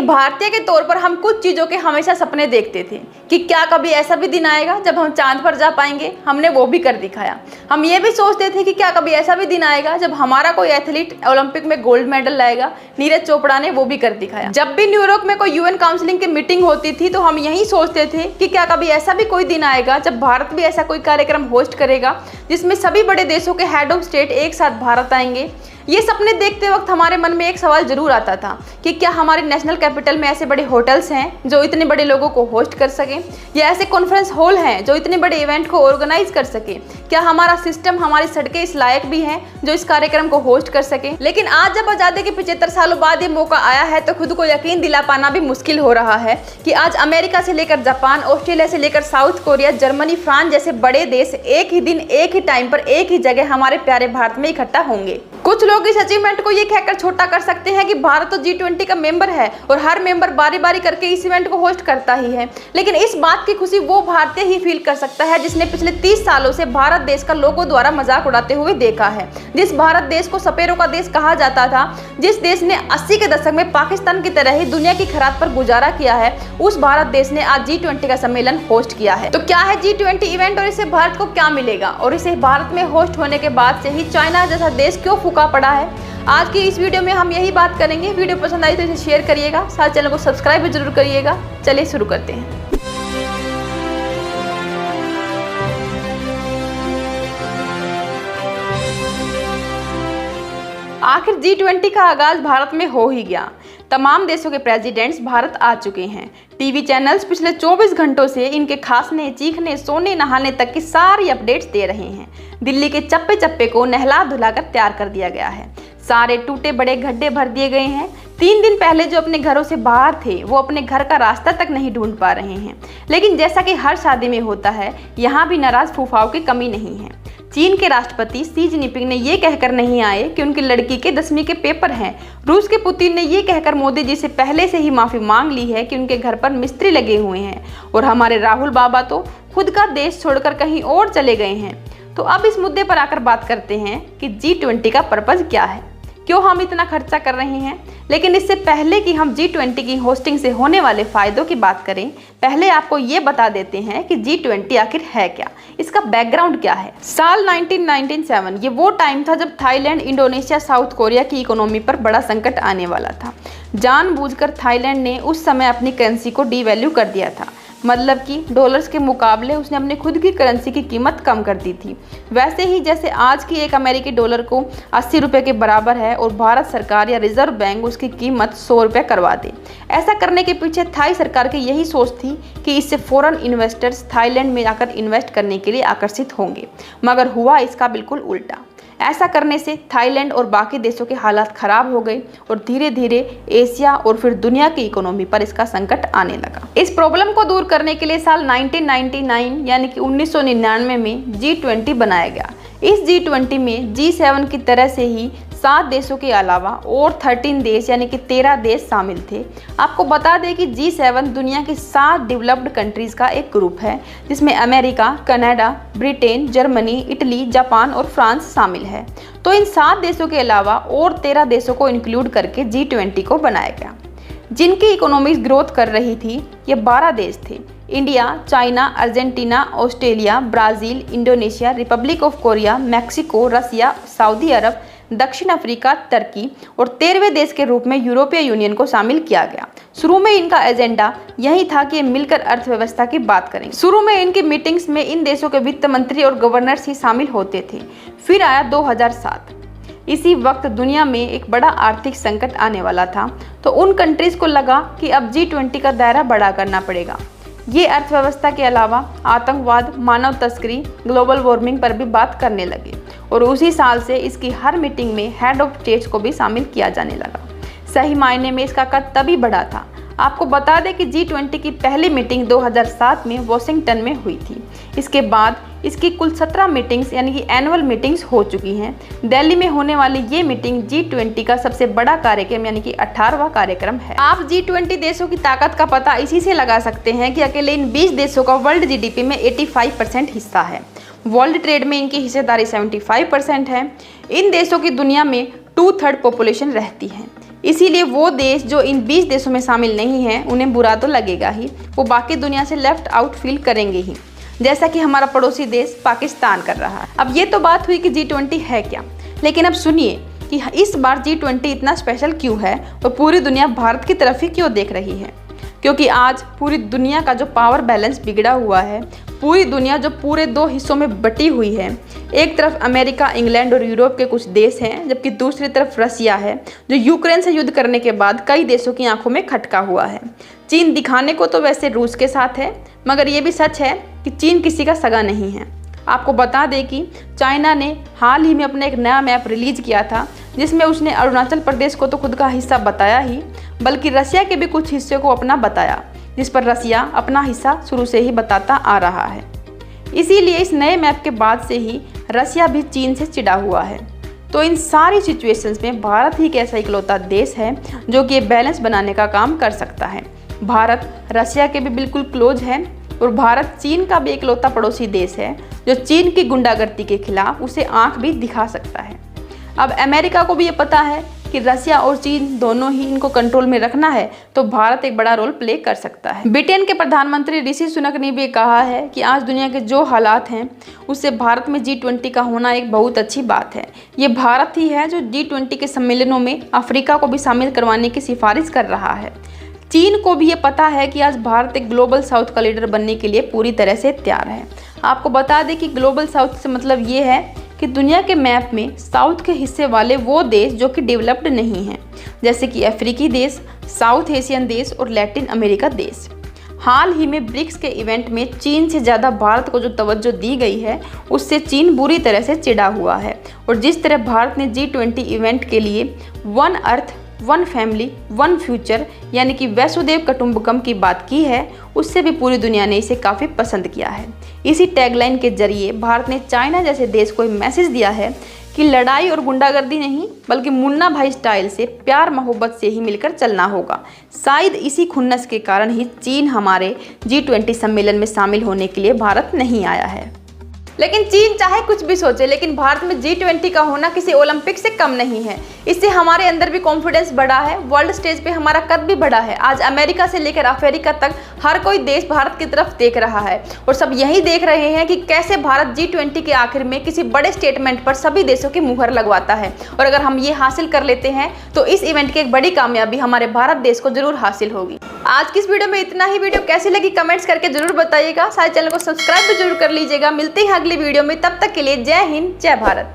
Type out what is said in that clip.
भारतीय के तौर पर हम कुछ चीज़ों के हमेशा सपने देखते थे कि क्या कभी ऐसा भी दिन आएगा जब हम चांद पर जा पाएंगे। हमने वो भी कर दिखाया। हम ये भी सोचते थे कि क्या कभी ऐसा भी दिन आएगा जब हमारा कोई एथलीट ओलंपिक में गोल्ड मेडल लाएगा। नीरज चोपड़ा ने वो भी कर दिखाया। जब भी न्यूयॉर्क में कोई यूएन काउंसिलिंग की मीटिंग होती थी तो हम यही सोचते थे कि क्या कभी ऐसा भी कोई दिन आएगा जब भारत भी ऐसा कोई कार्यक्रम होस्ट करेगा जिसमें सभी बड़े देशों के हेड ऑफ स्टेट एक साथ भारत आएंगे। ये सपने देखते वक्त हमारे मन में एक सवाल जरूर आता था कि क्या हमारे नेशनल कैपिटल में ऐसे बड़े होटल्स हैं जो इतने बड़े लोगों को होस्ट कर सकें, या ऐसे कॉन्फ्रेंस हॉल हैं जो इतने बड़े इवेंट को ऑर्गेनाइज कर सके। क्या हमारा सिस्टम, हमारी सड़कें इस लायक भी हैं जो इस कार्यक्रम को होस्ट कर सके। लेकिन आज जब आज़ादी के 75 सालों बाद ये मौका आया है तो खुद को यकीन दिला पाना भी मुश्किल हो रहा है कि आज अमेरिका से लेकर जापान, ऑस्ट्रेलिया से लेकर साउथ कोरिया, जर्मनी, फ्रांस जैसे बड़े देश एक ही दिन, एक ही टाइम पर, एक ही जगह हमारे प्यारे भारत में इकट्ठा होंगे। कुछ लोग इस अचीवमेंट को ये कहकर छोटा कर सकते हैं कि भारत तो G20 का मेंबर है और हर मेंबर बारी बारी करके इस इवेंट को होस्ट करता ही है। लेकिन इस बात की खुशी वो भारतीय ही फील कर सकता है जिसने पिछले 30 सालों से भारत देश का लोगों द्वारा मजाक उड़ाते हुए देखा है। जिस भारत देश को सपेरों का देश कहा जाता था, जिस देश ने 80 के दशक में पाकिस्तान की तरह ही दुनिया की खरात पर गुजारा किया है, उस भारत देश ने आज G20 का सम्मेलन होस्ट किया है। तो क्या है G20 इवेंट और इससे भारत को क्या मिलेगा, और इसे भारत में होस्ट होने के बाद से ही चाइना जैसा देश क्यों फूका पड़ा है, आज की इस वीडियो में हम यही बात करेंगे। वीडियो पसंद आई तो इसे शेयर करिएगा, साथ चैनल को सब्सक्राइब भी जरूर करिएगा। चलिए शुरू करते हैं। आखिर G20 का आगाज भारत में हो ही गया। तमाम देशों के प्रेसिडेंट्स भारत आ चुके हैं। टीवी चैनल्स पिछले 24 घंटों से इनके खांसने, चीखने, सोने, नहाने तक की सारी अपडेट्स दे रहे हैं। दिल्ली के चप्पे चप्पे को नहला धुलाकर तैयार कर दिया गया है। सारे टूटे बड़े गड्ढे भर दिए गए हैं। 3 दिन पहले जो अपने घरों से बाहर थे वो अपने घर का रास्ता तक नहीं ढूंढ पा रहे हैं। लेकिन जैसा कि हर शादी में होता है, यहाँ भी नाराज फूफाओं की कमी नहीं है। चीन के राष्ट्रपति शी जिनपिंग ने ये कहकर नहीं आए कि उनकी लड़की के 10वीं के पेपर हैं। रूस के पुतिन ने ये कहकर मोदी जी से पहले से ही माफ़ी मांग ली है कि उनके घर पर मिस्त्री लगे हुए हैं। और हमारे राहुल बाबा तो खुद का देश छोड़कर कहीं और चले गए हैं। तो अब इस मुद्दे पर आकर बात करते हैं कि G20 का पर्पज़ क्या है, क्यों हम इतना खर्चा कर रहे हैं। लेकिन इससे पहले कि हम G20 की होस्टिंग से होने वाले फ़ायदों की बात करें, पहले आपको ये बता देते हैं कि G20 आखिर है क्या, इसका बैकग्राउंड क्या है। साल 1997 ये वो टाइम था जब थाईलैंड, इंडोनेशिया, साउथ कोरिया की इकोनॉमी पर बड़ा संकट आने वाला था। जानबूझकर थाईलैंड ने उस समय अपनी करेंसी को डीवैल्यू कर दिया था, मतलब कि डॉलर्स के मुकाबले उसने अपने खुद की करेंसी की कीमत कम कर दी थी। वैसे ही जैसे आज की एक अमेरिकी डॉलर को 80 रुपये के बराबर है और भारत सरकार या रिजर्व बैंक उसकी कीमत 100 रुपये करवा दे। ऐसा करने के पीछे थाई सरकार की यही सोच थी कि इससे फॉरेन इन्वेस्टर्स थाईलैंड में आकर इन्वेस्ट करने के लिए आकर्षित होंगे, मगर हुआ इसका बिल्कुल उल्टा। ऐसा करने से थाईलैंड और बाकी देशों के हालात खराब हो गए और धीरे धीरे एशिया और फिर दुनिया की इकोनॉमी पर इसका संकट आने लगा। इस प्रॉब्लम को दूर करने के लिए साल 1999 यानी कि 1999 में G20 बनाया गया। इस G20 में G7 की तरह से ही 7 देशों के अलावा और 13 देश यानी कि 13 देश शामिल थे। आपको बता दें कि G7 दुनिया की 7 डेवलप्ड कंट्रीज़ का एक ग्रुप है जिसमें America, Canada, Britain, Germany, Italy, Japan और फ्रांस शामिल है। तो इन 7 देशों के अलावा और 13 देशों को इंक्लूड करके G20 को बनाया गया। जिनकी इकोनॉमिक ग्रोथ कर रही थी ये 12 देश थे: India, China, Argentina, Australia, Brazil, Indonesia, Republic of Korea, Mexico, Russia, Saudi Arab, दक्षिण अफ्रीका, तुर्की और 13वें देश के रूप में यूरोपीय यूनियन को शामिल किया गया। शुरू में इनका एजेंडा यही था कि मिलकर अर्थव्यवस्था की बात करें। शुरू में इनकी मीटिंग्स में इन देशों के वित्त मंत्री और गवर्नर्स ही शामिल होते थे। फिर आया 2007। इसी वक्त दुनिया में एक बड़ा आर्थिक संकट आने वाला था, तो उन कंट्रीज़ को लगा कि अब G20 का दायरा बड़ा करना पड़ेगा। ये अर्थव्यवस्था के अलावा आतंकवाद, मानव तस्करी, ग्लोबल वार्मिंग पर भी बात करने लगे और उसी साल से इसकी हर मीटिंग में हेड ऑफ स्टेट्स को भी शामिल किया जाने लगा। सही मायने में इसका कद तभी बढ़ा था। आपको बता दें कि G20 की पहली मीटिंग 2007 में वॉशिंगटन में हुई थी। इसके बाद इसकी कुल 17 मीटिंग्स यानी कि एनुअल मीटिंग्स हो चुकी हैं। दिल्ली में होने वाली ये मीटिंग G20 का सबसे बड़ा कार्यक्रम यानी कि 18वां कार्यक्रम है। आप G20 देशों की ताकत का पता इसी से लगा सकते हैं कि अकेले इन 20 देशों का वर्ल्ड GDP में 85% हिस्सा है। वर्ल्ड ट्रेड में इनकी हिस्सेदारी 75% है। इन देशों की दुनिया में 2/3 पॉपुलेशन रहती है। इसीलिए वो देश जो इन 20 देशों में शामिल नहीं हैं उन्हें बुरा तो लगेगा ही, वो बाकी दुनिया से लेफ्ट आउट फील करेंगे ही, जैसा कि हमारा पड़ोसी देश पाकिस्तान कर रहा है। अब ये तो बात हुई कि G20 है क्या, लेकिन अब सुनिए कि इस बार G20 इतना स्पेशल क्यों है और पूरी दुनिया भारत की तरफ ही क्यों देख रही है। क्योंकि आज पूरी दुनिया का जो पावर बैलेंस बिगड़ा हुआ है, पूरी दुनिया जो पूरे 2 हिस्सों में बटी हुई है, एक तरफ अमेरिका, इंग्लैंड और यूरोप के कुछ देश हैं, जबकि दूसरी तरफ रसिया है जो यूक्रेन से युद्ध करने के बाद कई देशों की आंखों में खटका हुआ है। चीन दिखाने को तो वैसे रूस के साथ है, मगर ये भी सच है कि चीन किसी का सगा नहीं है। आपको बता दें कि चाइना ने हाल ही में अपना एक नया मैप रिलीज किया था, जिसमें उसने अरुणाचल प्रदेश को तो खुद का हिस्सा बताया ही, बल्कि रसिया के भी कुछ हिस्से को अपना बताया, जिस पर रसिया अपना हिस्सा शुरू से ही बताता आ रहा है। इसीलिए इस नए मैप के बाद से ही रसिया भी चीन से चिढ़ा हुआ है। तो इन सारी सिचुएशंस में भारत ही एक ऐसा इकलौता देश है जो कि बैलेंस बनाने का काम कर सकता है। भारत रसिया के भी बिल्कुल क्लोज है और भारत चीन का भी इकलौता पड़ोसी देश है जो चीन की गुंडागर्दी के खिलाफ उसे आंख भी दिखा सकता है। अब अमेरिका को भी ये पता है कि रसिया और चीन दोनों ही इनको कंट्रोल में रखना है, तो भारत एक बड़ा रोल प्ले कर सकता है। ब्रिटेन के प्रधानमंत्री ऋषि सुनक ने भी कहा है कि आज दुनिया के जो हालात हैं उससे भारत में G20 का होना एक बहुत अच्छी बात है। ये भारत ही है जो G20 के सम्मेलनों में अफ्रीका को भी शामिल करवाने की सिफारिश कर रहा है। चीन को भी ये पता है कि आज भारत एक ग्लोबल साउथ का लीडर बनने के लिए पूरी तरह से तैयार है। आपको बता दें कि ग्लोबल साउथ से मतलब ये है कि दुनिया के मैप में साउथ के हिस्से वाले वो देश जो कि डेवलप्ड नहीं हैं, जैसे कि अफ्रीकी देश, साउथ एशियन देश और लैटिन अमेरिका देश। हाल ही में ब्रिक्स के इवेंट में चीन से ज़्यादा भारत को जो तवज्जो दी गई है उससे चीन बुरी तरह से चिढ़ा हुआ है। और जिस तरह भारत ने G20 इवेंट के लिए one earth, one family, one future यानी कि वसुधैव कुटुंबकम की बात की है, उससे भी पूरी दुनिया ने इसे काफ़ी पसंद किया है। इसी टैगलाइन के जरिए भारत ने चाइना जैसे देश को मैसेज दिया है कि लड़ाई और गुंडागर्दी नहीं बल्कि मुन्ना भाई स्टाइल से प्यार मोहब्बत से ही मिलकर चलना होगा। शायद इसी खुन्नस के कारण ही चीन हमारे G20 सम्मेलन में शामिल होने के लिए भारत नहीं आया है। लेकिन चीन चाहे कुछ भी सोचे, लेकिन भारत में G20 का होना किसी ओलंपिक से कम नहीं है। इससे हमारे अंदर भी कॉन्फिडेंस बढ़ा है, वर्ल्ड स्टेज पे हमारा कद भी बढ़ा है। आज अमेरिका से लेकर अफ्रीका तक हर कोई देश भारत की तरफ देख रहा है और सब यही देख रहे हैं कि कैसे भारत G20 के आखिर में किसी बड़े स्टेटमेंट पर सभी देशों की मुहर लगवाता है। और अगर हम ये हासिल कर लेते हैं तो इस इवेंट की एक बड़ी कामयाबी हमारे भारत देश को जरूर हासिल होगी। आज की इस वीडियो में इतना ही। वीडियो कैसी लगी कमेंट्स करके जरूर बताइएगा। सारे चैनल को सब्सक्राइब भी जरूर कर लीजिएगा। मिलते हैं अगली वीडियो में, तब तक के लिए जय हिंद, जय भारत।